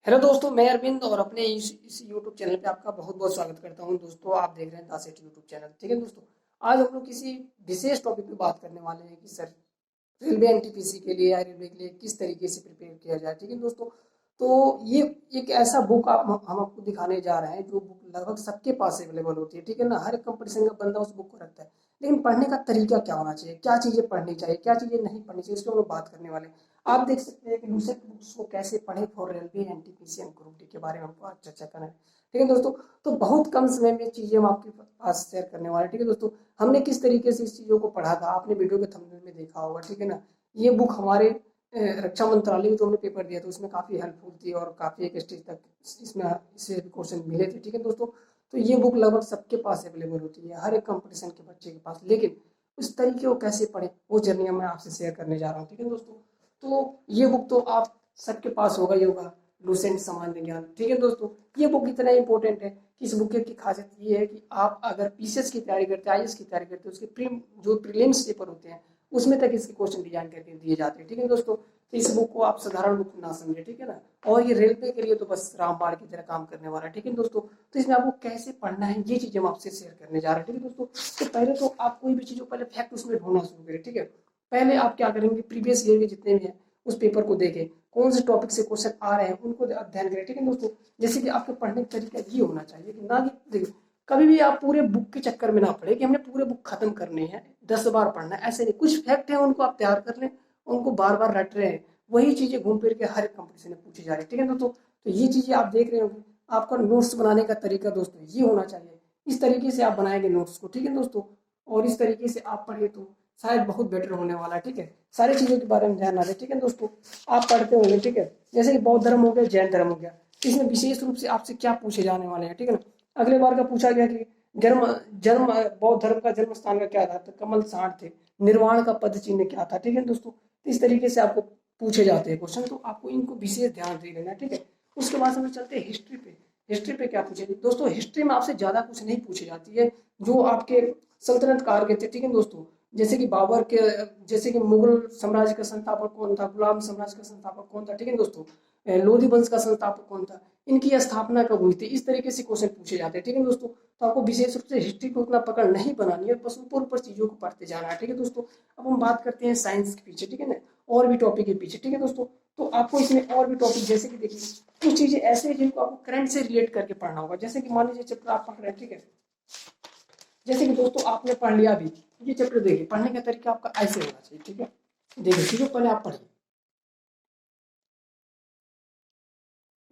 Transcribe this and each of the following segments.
Hello दोस्तों, मैं अरविंद और अपने इस यूट्यूब चैनल पे आपका बहुत बहुत स्वागत करता हूं। दोस्तों, आप देख रहे हैं दासेट यूट्यूब चैनल। ठीक है दोस्तों, आज हम लोग किसी विशेष टॉपिक पे बात करने वाले हैं कि सर रेलवे एनटीपीसी के लिए या रेलवे के लिए किस तरीके से प्रिपेयर किया जाए। ठीक है दोस्तों, तो ये एक ऐसा बुक हम आपको दिखाने जा रहे हैं जो बुक लगभग सबके पास अवेलेबल होती है। ठीक है ना, हर एक कंपटीशन का बंदा उस बुक को रखता है, लेकिन पढ़ने का तरीका क्या होना चाहिए, क्या चीज़ें पढ़नी चाहिए, क्या चीज़ें नहीं पढ़नी चाहिए, इस पर हम लोग बात करने वाले हैं। आप देख सकते हैं कि लूसेंट बुक्स को कैसे पढ़ें for railway NTPC and group D के बारे में हमको आज चर्चा करना है। ठीक है दोस्तों, तो बहुत कम समय में चीज़ें हम आपके पास शेयर करने वाले हैं। ठीक है दोस्तों, हमने किस तरीके से इस चीज़ों को पढ़ा था आपने वीडियो के थंबनेल में देखा होगा। ठीक है ना, ये बुक हमारे रक्षा मंत्रालय में जो हमने पेपर दिया था उसमें काफ़ी हेल्पफुल थी और काफ़ी एक स्टेज तक इसमें इससे क्वेश्चन मिले थे। ठीक है दोस्तों, तो ये बुक लगभग सबके पास अवेलेबल होती है, हर एक कंपटीशन के बच्चे के पास, लेकिन उस तरीके को कैसे पढ़ें वो जर्नी मैं आपसे शेयर करने जा रहा हूँ। ठीक है दोस्तों, तो ये बुक तो आप सबके पास होगा ही होगा, लूसेंट सामान्य ज्ञान। ठीक है दोस्तों, ये बुक इतना इंपॉर्टेंट है कि इस बुक की खासियत ये है कि आप अगर पीसीएस की तैयारी करते हैं, आईएएस की तैयारी करते हैं, उसके प्रीलिम्स पेपर होते हैं उसमें तक इसके क्वेश्चन डिजाइन करके दिए जाते हैं। ठीक है दोस्तों, तो इस बुक को आप साधारण बुक ना समझे। ठीक है ना, और ये रेलवे के लिए तो बस रामबाण की तरह काम करने वाला है। ठीक है दोस्तों, तो इसमें आपको कैसे पढ़ना है ये चीजें हम आपसे शेयर करने जा रहे हैं। ठीक है दोस्तों, तो पहले तो आप कोई भी चीज पहले फैक्ट उसमें ढूंढना शुरू करें। ठीक है, पहले आप क्या करेंगे, प्रीवियस ईयर के जितने भी हैं उस पेपर को देखें, कौन से टॉपिक से क्वेश्चन आ रहे हैं उनको अध्ययन करें। ठीक है दोस्तों, जैसे कि आपके पढ़ने का तरीका ये होना चाहिए कि ना कि देखिए कभी भी आप पूरे बुक के चक्कर में ना पड़े कि हमने पूरे बुक खत्म करनी है, 10 बार पढ़ना है, ऐसे नहीं। कुछ फैक्ट है उनको आप तैयार कर लें, उनको बार बार रट रहे हैं, वही चीजें घूम फिर के हर एक कंपटीशन में पूछी जा रही है। ठीक है दोस्तों, तो ये चीजें आप देख रहे होंगे। आपका नोट्स बनाने का तरीका दोस्तों ये होना चाहिए, इस तरीके से आप बनाएंगे नोट्स को। ठीक है दोस्तों, और इस तरीके से आप पढ़िए तो शायद बहुत बेटर होने वाला है। ठीक है, सारी चीज़ों के बारे में ध्यान ना दें। ठीक है दोस्तों, आप पढ़ते होंगे। ठीक है, जैसे कि बौद्ध धर्म हो गया, जैन धर्म हो गया, इसमें विशेष रूप से आपसे क्या पूछे जाने वाले हैं। ठीक है ना, अगले बार का पूछा गया कि जन्म जन्म बौद्ध धर्म का जन्म स्थान का क्या था, तो कमल साठ थे। निर्वाण का पद चिन्ह क्या था। ठीक है दोस्तों, तो इस तरीके से आपको पूछे जाते हैं क्वेश्चन, तो आपको इनको विशेष ध्यान दे लेना। ठीक है, उसके बाद हम चलते हैं हिस्ट्री पे। हिस्ट्री पे क्या पूछे दोस्तों, हिस्ट्री में आपसे ज्यादा कुछ नहीं पूछी जाती है। जो आपके सल्तनत काल के थे, ठीक है दोस्तों, जैसे कि बाबर के, जैसे कि मुगल साम्राज्य का संस्थापक कौन था, गुलाम साम्राज्य का संस्थापक कौन था। ठीक है दोस्तों, लोधी वंश का संस्थापक कौन था, इनकी स्थापना कब हुई थी, इस तरीके से क्वेश्चन पूछे जाते हैं। ठीक है दोस्तों, तो आपको विशेष रूप से हिस्ट्री को उतना पकड़ नहीं बनानी है, बस ऊपर ऊपर चीजों को पढ़ते जाना है। ठीक है दोस्तों, अब हम बात करते हैं साइंस के पीछे। ठीक है ना, और भी टॉपिक के पीछे। ठीक है दोस्तों, तो आपको इसमें और भी टॉपिक जैसे कि देखिए कुछ चीजें ऐसे हैं जिनको आपको करंट से रिलेट करके पढ़ना होगा। जैसे कि मान लीजिए चैप्टर आप पढ़ रहे हैं। ठीक है, जैसे कि दोस्तों आपने पढ़ लिया अभी ये चैप्टर, देखिए पढ़ने का तरीका आपका ऐसे होना चाहिए। ठीक है, देखिए चीजों पहले आप पढ़िए।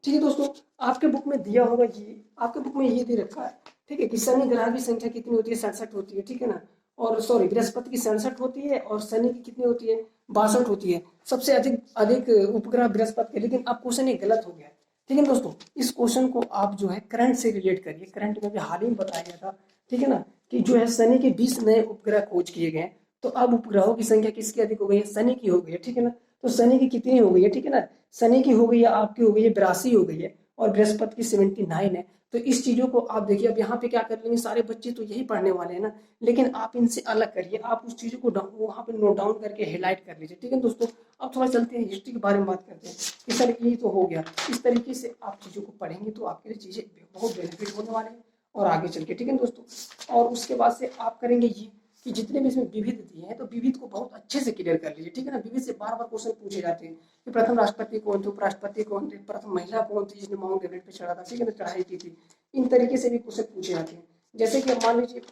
ठीक है दोस्तों, आपके बुक में दिया होगा ये, आपके बुक में ये दे रखा है। ठीक है, कि शनि ग्रह की संख्या कितनी होती है, 67 होती है। ठीक है ना, और सॉरी बृहस्पति की 67 होती है और शनि की कितनी होती है, 62 होती है। सबसे अधिक अधिक उपग्रह बृहस्पति के, लेकिन अब क्वेश्चन ये गलत हो गया है। ठीक है दोस्तों, इस क्वेश्चन को आप जो है करंट से रिलेट करिए। करंट में भी हाल ही में बताया गया था, ठीक है ना, कि जो है शनि के 20 नए उपग्रह खोज किए गए। तो अब उपग्रहों की संख्या किसकी अधिक हो गई है, शनि की हो गई है। ठीक है ना, तो शनि की कितनी हो गई है, ठीक है ना, शनि की हो गई है, आपकी हो गई है 82 हो गई है, और बृहस्पति की 79 है। तो इस चीजों को आप देखिए, अब यहाँ पे क्या कर लेंगे, सारे बच्चे तो यही पढ़ने वाले हैं ना, लेकिन आप इनसे अलग करिए, आप उस चीजों को वहाँ पे नोट डाउन करके हाईलाइट कर लीजिए। ठीक है दोस्तों, अब थोड़ा चलते हैं हिस्ट्री के बारे में बात करते हैं कि सर ये तो हो गया, इस तरीके से आप चीजों को पढ़ेंगे तो आपके लिए चीजें बहुत बेनिफिट होने वाले हैं और आगे चल के। ठीक है दोस्तों, और उसके बाद से आप करेंगे ये कि जितने भी इसमें विविध दिए हैं तो विविध को बहुत अच्छे से क्लियर कर लीजिए। ठीक है ना, विविध से बार बार क्वेश्चन पूछे जाते हैं कि प्रथम राष्ट्रपति कौन थे, उपराष्ट्रपति कौन थे, प्रथम महिला कौन थी जिसने माउंट एवरेस्ट पे चढ़ा था, ठीक है ना, चढ़ाई की थी। इन तरीके से भी क्वेश्चन पूछे जाते हैं। जैसे कि मान लीजिए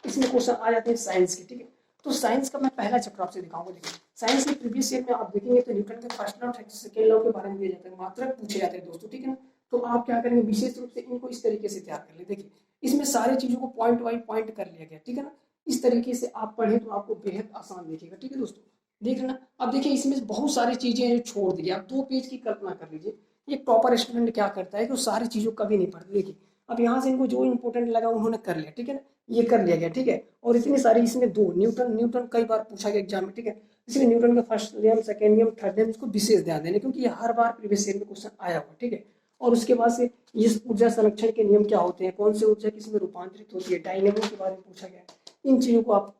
इसमें क्वेश्चन आ जाते हैं साइंस के। ठीक है, तो साइंस का मैं पहला चैप्टर आपसे दिखाऊंगा। देखिए साइंस के प्रीवियस ईयर में आप देखेंगे तो न्यूटन के फर्स्ट लॉ और सेकेंड लॉ के बारे में दिया जाता है, मात्रक पूछे जाते हैं दोस्तों। ठीक है ना, तो आप क्या करेंगे, विशेष रूप से इनको इस तरीके से तैयार कर ले। देखिए इसमें सारी चीजों को पॉइंट वाइज पॉइंट कर लिया गया। ठीक है ना, इस तरीके से आप पढ़ें तो आपको बेहद आसान दिखेगा। ठीक है दोस्तों, देख लेना। अब देखिए इसमें बहुत सारी चीजें हैं जो छोड़ दी, आप 2 पेज की कल्पना कर लीजिए। एक प्रॉपर स्टूडेंट क्या करता है कि वो सारी चीजों कभी नहीं पढ़ते। देखिए अब यहाँ से इनको जो इंपॉर्टेंट लगा उन्होंने कर लिया। ठीक है ना, ये कर लिया गया। ठीक है, और इतनी सारी इसमें दो न्यूटन न्यूटन कई बार पूछा गया एग्जाम में। ठीक है, इसलिए न्यूटन का फर्स्ट नियम, सेकेंड नियम, थर्ड नियम, इसको विशेष ध्यान देने, क्योंकि ये हर बार प्रीवियस ईयर में क्वेश्चन आया हुआ। ठीक है, और उसके बाद से इस ऊर्जा संरक्षण के नियम क्या होते हैं, कौन से ऊर्जा किस में रूपांतरित होती है, डायनेमो के बारे में पूछा गया है। इन चीजों को आप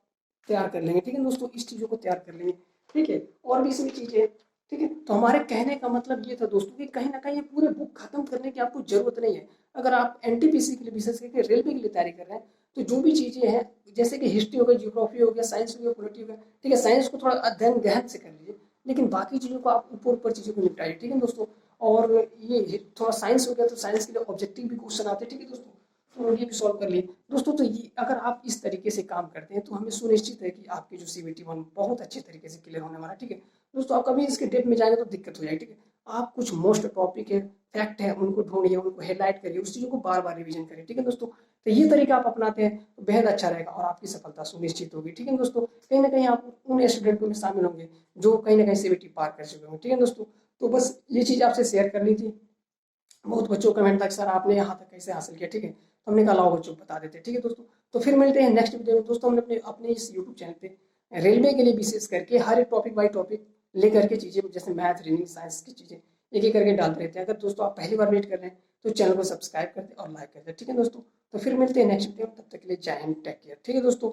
तैयार कर लेंगे। ठीक है दोस्तों, इस चीजों को तैयार कर लेंगे। ठीक है, और भी इसमें चीजें ठीक है। तो हमारे कहने का मतलब ये था दोस्तों कि कहीं ना कहीं ये पूरे बुक खत्म करने की आपको जरूरत नहीं है। अगर आप एनटीपीसी के लिए, विशेष करके रेलवे के लिए तैयारी कर रहे हैं, तो जो भी चीजें हैं, जैसे कि हिस्ट्री हो गई, जियोग्राफी हो गया, साइंस हो गया, पॉलिटी हो गया, ठीक है, साइंस को थोड़ा अध्ययन गहन से कर लीजिए, लेकिन बाकी चीजों को आप ऊपर ऊपर चीजों को निपटाइए, ठीक है दोस्तों। और ये थोड़ा साइंस हो गया, तो साइंस के लिए ऑब्जेक्टिव भी क्वेश्चन आते हैं, ठीक है दोस्तों, तो ये भी सॉल्व कर लिए दोस्तों। तो ये अगर आप इस तरीके से काम करते हैं, तो हमें सुनिश्चित है कि आपकी जो CBT 1 बहुत अच्छे तरीके से क्लियर होने वाला है, ठीक है दोस्तों। आप कभी इसके डेप में जाएंगे तो दिक्कत हो जाएगी, ठीक है। आप कुछ मोस्ट टॉपिक है, फैक्ट है, उनको ढूंढिए, उनको हाईलाइट करिए, उस चीज़ों को बार बार रिवीजन करिए, ठीक है दोस्तों। तो ये तरीका आप अपनाते हैं तो बेहद अच्छा रहेगा और आपकी सफलता सुनिश्चित होगी, ठीक है दोस्तों। कहीं ना कहीं आप उन स्टूडेंटों में शामिल होंगे जो कहीं ना कहीं CBT पार कर चुके होंगे, ठीक है दोस्तों। तो बस ये चीज़ आपसे शेयर करनी थी। बहुत बच्चों का कमेंट था कि सर आपने यहाँ तक कैसे हासिल किया, ठीक है, तो हमने कहा लाओ बच्चों को बता देते, ठीक है दोस्तों। तो फिर मिलते हैं नेक्स्ट वीडियो में दोस्तों। हमने अपने अपने इस यूट्यूब चैनल पे रेलवे के लिए विशेष करके हर एक टॉपिक बाई टॉपिक लेकर के चीज़ें, जैसे मैथ, रीजनिंग, साइंस की चीज़ें एक एक करके डालते रहते हैं। अगर दोस्तों आप पहली बार विजिट कर रहे हैं तो चैनल को सब्सक्राइब कर दें और लाइक कर दें, ठीक है दोस्तों। तो फिर मिलते हैं नेक्स्ट वीडियो में, तब तक के लिए जय हिंद, टेक केयर, ठीक है दोस्तों।